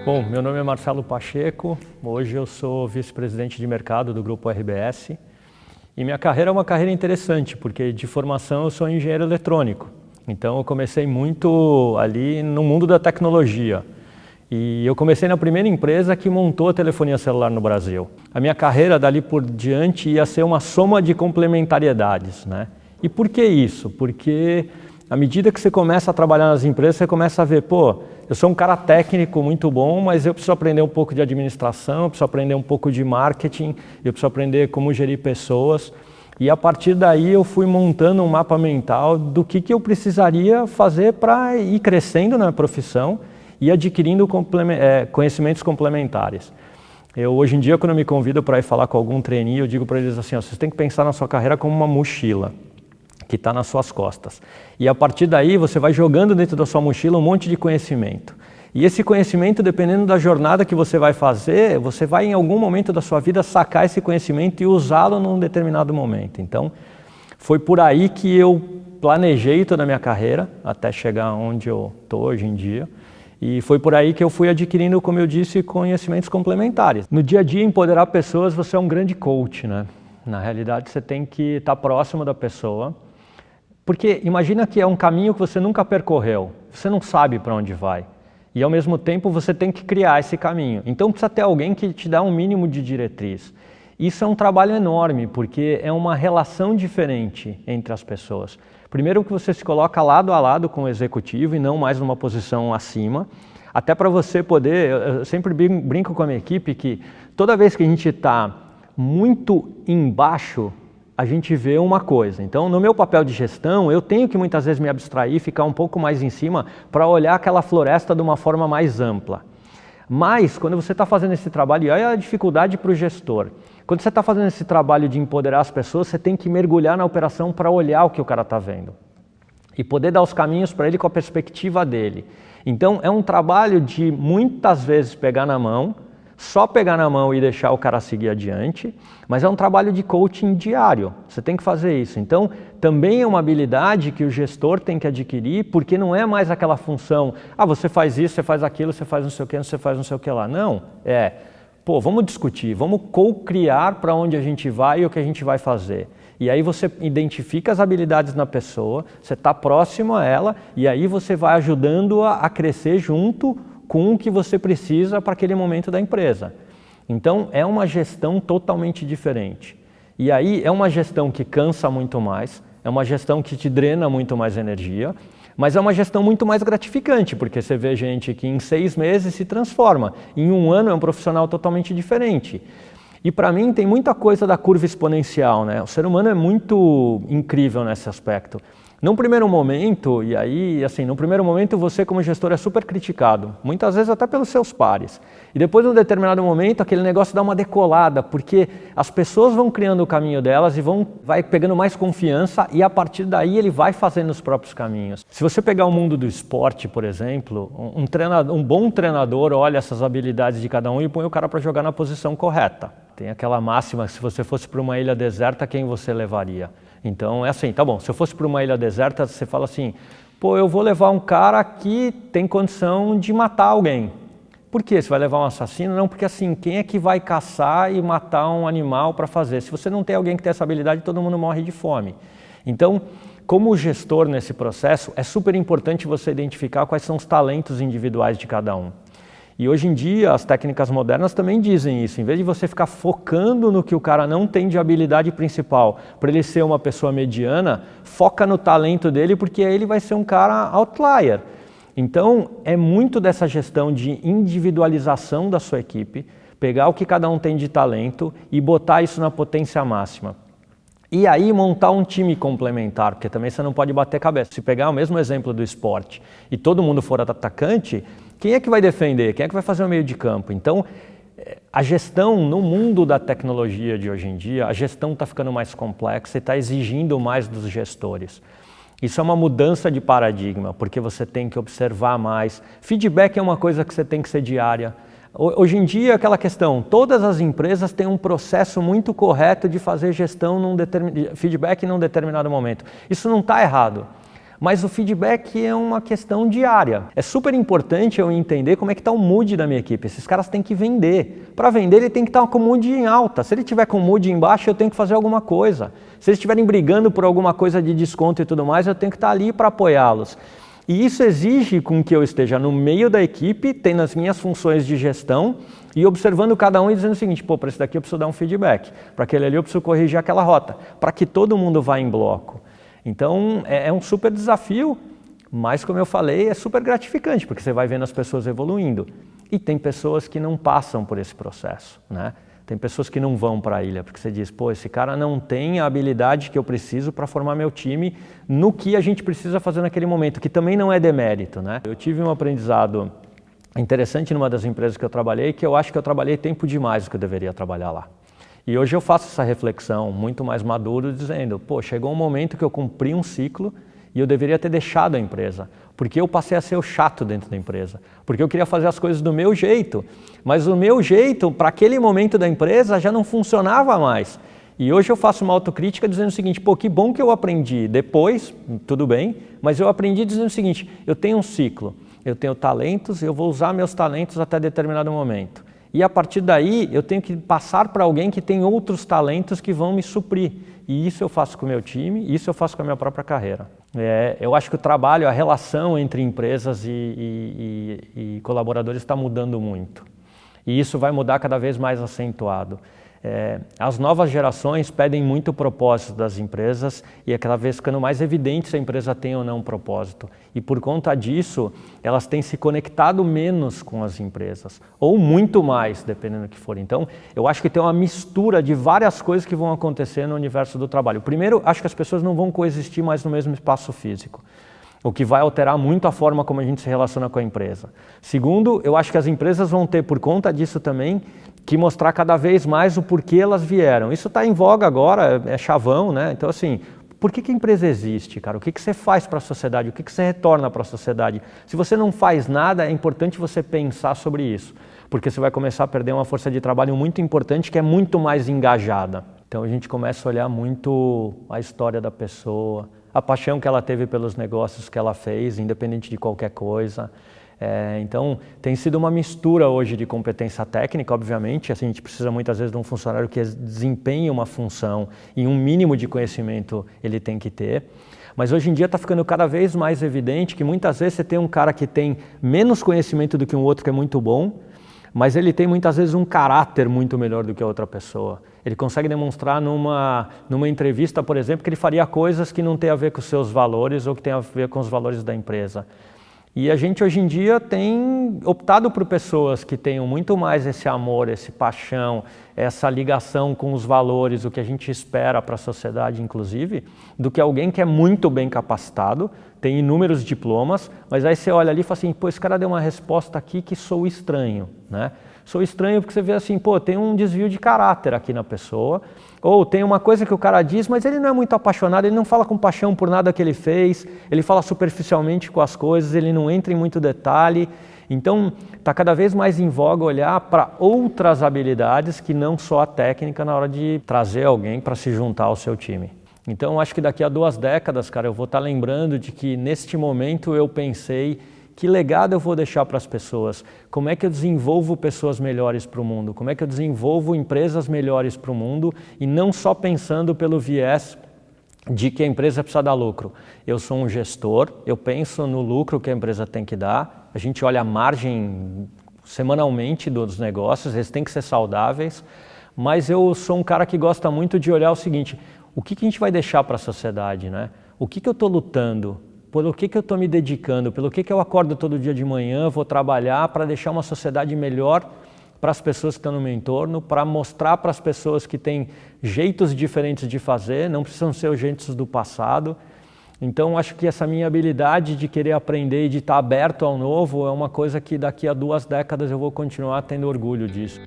Bom, meu nome é Marcelo Pacheco, hoje eu sou vice-presidente de mercado do Grupo RBS e minha carreira é uma carreira interessante porque de formação eu sou engenheiro eletrônico, então eu comecei muito ali no mundo da tecnologia e eu comecei na primeira empresa que montou a telefonia celular no Brasil. A minha carreira dali por diante ia ser uma soma de complementariedades, né? E por que isso? Porque à medida que você começa a trabalhar nas empresas, você começa a ver, pô, eu sou um cara técnico muito bom, mas eu preciso aprender um pouco de administração, eu preciso aprender um pouco de marketing, eu preciso aprender como gerir pessoas. E a partir daí eu fui montando um mapa mental do que eu precisaria fazer para ir crescendo na profissão e adquirindo conhecimentos complementares. Hoje em dia, quando eu me convido para ir falar com algum trainee, eu digo para eles assim, ó, vocês têm que pensar na sua carreira como uma mochila que está nas suas costas. E a partir daí você vai jogando dentro da sua mochila um monte de conhecimento. E esse conhecimento, dependendo da jornada que você vai fazer, você vai em algum momento da sua vida sacar esse conhecimento e usá-lo num determinado momento. Então, foi por aí que eu planejei toda a minha carreira, até chegar onde eu estou hoje em dia. E foi por aí que eu fui adquirindo, como eu disse, conhecimentos complementares. No dia a dia, empoderar pessoas, você é um grande coach, né? Na realidade, você tem que estar próximo da pessoa. Porque imagina que é um caminho que você nunca percorreu, você não sabe para onde vai. E ao mesmo tempo você tem que criar esse caminho. Então precisa ter alguém que te dá um mínimo de diretriz. Isso é um trabalho enorme, porque é uma relação diferente entre as pessoas. Primeiro que você se coloca lado a lado com o executivo e não mais numa posição acima. Até para você poder, eu sempre brinco com a minha equipe que toda vez que a gente está muito embaixo, a gente vê uma coisa. Então, no meu papel de gestão, eu tenho que muitas vezes me abstrair, ficar um pouco mais em cima para olhar aquela floresta de uma forma mais ampla. Mas, quando você está fazendo esse trabalho, e olha a dificuldade para o gestor, quando você está fazendo esse trabalho de empoderar as pessoas, você tem que mergulhar na operação para olhar o que o cara está vendo e poder dar os caminhos para ele com a perspectiva dele. Então, é um trabalho de muitas vezes pegar na mão, só pegar na mão e deixar o cara seguir adiante, mas é um trabalho de coaching diário, você tem que fazer isso. Então, também é uma habilidade que o gestor tem que adquirir, porque não é mais aquela função, você faz isso, você faz aquilo, você faz não sei o que, você faz não sei o que lá. Não, vamos discutir, vamos co-criar para onde a gente vai e o que a gente vai fazer. E aí você identifica as habilidades na pessoa, você está próximo a ela, e aí você vai ajudando-a a crescer junto com o que você precisa para aquele momento da empresa. Então, é uma gestão totalmente diferente. E aí, é uma gestão que cansa muito mais, é uma gestão que te drena muito mais energia, mas é uma gestão muito mais gratificante, porque você vê gente que em 6 meses se transforma, em 1 ano é um profissional totalmente diferente. E para mim tem muita coisa da curva exponencial, né? O ser humano é muito incrível nesse aspecto. Num primeiro momento, e aí, assim, no primeiro momento você como gestor é super criticado, muitas vezes até pelos seus pares. E depois, num determinado momento, aquele negócio dá uma decolada, porque as pessoas vão criando o caminho delas e vai pegando mais confiança e a partir daí ele vai fazendo os próprios caminhos. Se você pegar o mundo do esporte, por exemplo, um bom treinador olha essas habilidades de cada um e põe o cara para jogar na posição correta. Tem aquela máxima, se você fosse para uma ilha deserta, quem você levaria? Então é assim, tá bom, se eu fosse para uma ilha deserta, você fala assim, eu vou levar um cara que tem condição de matar alguém. Por quê? Você vai levar um assassino? Não, porque assim, quem é que vai caçar e matar um animal para fazer? Se você não tem alguém que tem essa habilidade, todo mundo morre de fome. Então, como gestor nesse processo, é super importante você identificar quais são os talentos individuais de cada um. E hoje em dia, as técnicas modernas também dizem isso. Em vez de você ficar focando no que o cara não tem de habilidade principal, para ele ser uma pessoa mediana, foca no talento dele, porque aí ele vai ser um cara outlier. Então, é muito dessa gestão de individualização da sua equipe, pegar o que cada um tem de talento e botar isso na potência máxima. E aí montar um time complementar, porque também você não pode bater cabeça. Se pegar o mesmo exemplo do esporte e todo mundo for atacante, quem é que vai defender? Quem é que vai fazer o meio de campo? Então, a gestão no mundo da tecnologia de hoje em dia, a gestão está ficando mais complexa e está exigindo mais dos gestores. Isso é uma mudança de paradigma, porque você tem que observar mais. Feedback é uma coisa que você tem que ser diária. Hoje em dia, aquela questão, todas as empresas têm um processo muito correto de fazer gestão feedback num determinado momento. Isso não está errado. mas o feedback é uma questão diária. É super importante eu entender como é que está o mood da minha equipe. Esses caras têm que vender. Para vender ele tem que estar com o mood em alta. Se ele tiver com o mood em baixo, eu tenho que fazer alguma coisa. Se eles estiverem brigando por alguma coisa de desconto e tudo mais, eu tenho que estar ali para apoiá-los. E isso exige com que eu esteja no meio da equipe, tendo as minhas funções de gestão e observando cada um e dizendo o seguinte, pô, para esse daqui eu preciso dar um feedback, para aquele ali eu preciso corrigir aquela rota, para que todo mundo vá em bloco. Então é um super desafio, mas como eu falei, é super gratificante, porque você vai vendo as pessoas evoluindo. E tem pessoas que não passam por esse processo, né? Tem pessoas que não vão para a ilha, porque você diz, pô, esse cara não tem a habilidade que eu preciso para formar meu time no que a gente precisa fazer naquele momento, que também não é demérito, né? Eu tive um aprendizado interessante numa das empresas que eu trabalhei, que eu acho que eu trabalhei tempo demais do que eu deveria trabalhar lá. E hoje eu faço essa reflexão muito mais maduro, dizendo, pô, chegou um momento que eu cumpri um ciclo e eu deveria ter deixado a empresa, porque eu passei a ser o chato dentro da empresa, porque eu queria fazer as coisas do meu jeito, mas o meu jeito, para aquele momento da empresa, já não funcionava mais. E hoje eu faço uma autocrítica dizendo o seguinte, pô, que bom que eu aprendi depois, tudo bem, mas eu aprendi dizendo o seguinte, eu tenho um ciclo, eu tenho talentos, eu vou usar meus talentos até determinado momento. E a partir daí eu tenho que passar para alguém que tem outros talentos que vão me suprir. E isso eu faço com o meu time, isso eu faço com a minha própria carreira. Eu acho que o trabalho, a relação entre empresas e colaboradores está mudando muito. E isso vai mudar cada vez mais acentuado. As novas gerações pedem muito propósito das empresas e é cada vez ficando mais evidente se a empresa tem ou não um propósito. E por conta disso, elas têm se conectado menos com as empresas, ou muito mais, dependendo do que for. Então, eu acho que tem uma mistura de várias coisas que vão acontecer no universo do trabalho. Primeiro, acho que as pessoas não vão coexistir mais no mesmo espaço físico, o que vai alterar muito a forma como a gente se relaciona com a empresa. Segundo, eu acho que as empresas vão ter, por conta disso também, que mostrar cada vez mais o porquê elas vieram. Isso está em voga agora, é chavão, né? Então, assim, por que a empresa existe, cara? O que você faz para a sociedade? O que você retorna para a sociedade? Se você não faz nada, é importante você pensar sobre isso, porque você vai começar a perder uma força de trabalho muito importante, que é muito mais engajada. Então, a gente começa a olhar muito a história da pessoa, a paixão que ela teve pelos negócios que ela fez, independente de qualquer coisa. Então, tem sido uma mistura hoje de competência técnica, obviamente, assim, a gente precisa muitas vezes de um funcionário que desempenhe uma função e um mínimo de conhecimento ele tem que ter. Mas hoje em dia está ficando cada vez mais evidente que muitas vezes você tem um cara que tem menos conhecimento do que um outro que é muito bom, mas ele tem muitas vezes um caráter muito melhor do que a outra pessoa. Ele consegue demonstrar numa entrevista, por exemplo, que ele faria coisas que não têm a ver com os seus valores ou que têm a ver com os valores da empresa. E a gente hoje em dia tem optado por pessoas que tenham muito mais esse amor, esse paixão, essa ligação com os valores, o que a gente espera para a sociedade inclusive, do que alguém que é muito bem capacitado, tem inúmeros diplomas, mas aí você olha ali e fala assim, pô, esse cara deu uma resposta aqui que sou estranho, né? Sou estranho porque você vê assim, pô, tem um desvio de caráter aqui na pessoa, ou tem uma coisa que o cara diz, mas ele não é muito apaixonado, ele não fala com paixão por nada que ele fez, ele fala superficialmente com as coisas, ele não entra em muito detalhe. Então, está cada vez mais em voga olhar para outras habilidades que não só a técnica na hora de trazer alguém para se juntar ao seu time. Então, acho que daqui a 2 décadas, cara, eu vou estar lembrando de que neste momento eu pensei que legado eu vou deixar para as pessoas? Como é que eu desenvolvo pessoas melhores para o mundo? Como é que eu desenvolvo empresas melhores para o mundo? E não só pensando pelo viés de que a empresa precisa dar lucro. Eu sou um gestor, eu penso no lucro que a empresa tem que dar, a gente olha a margem semanalmente dos negócios, eles têm que ser saudáveis, mas eu sou um cara que gosta muito de olhar o seguinte, o que a gente vai deixar para a sociedade, né? O que eu estou lutando? Pelo que eu estou me dedicando, pelo que eu acordo todo dia de manhã, vou trabalhar para deixar uma sociedade melhor para as pessoas que estão no meu entorno, para mostrar para as pessoas que têm jeitos diferentes de fazer, não precisam ser os jeitos do passado. Então, acho que essa minha habilidade de querer aprender e de estar aberto ao novo é uma coisa que daqui a 2 décadas eu vou continuar tendo orgulho disso.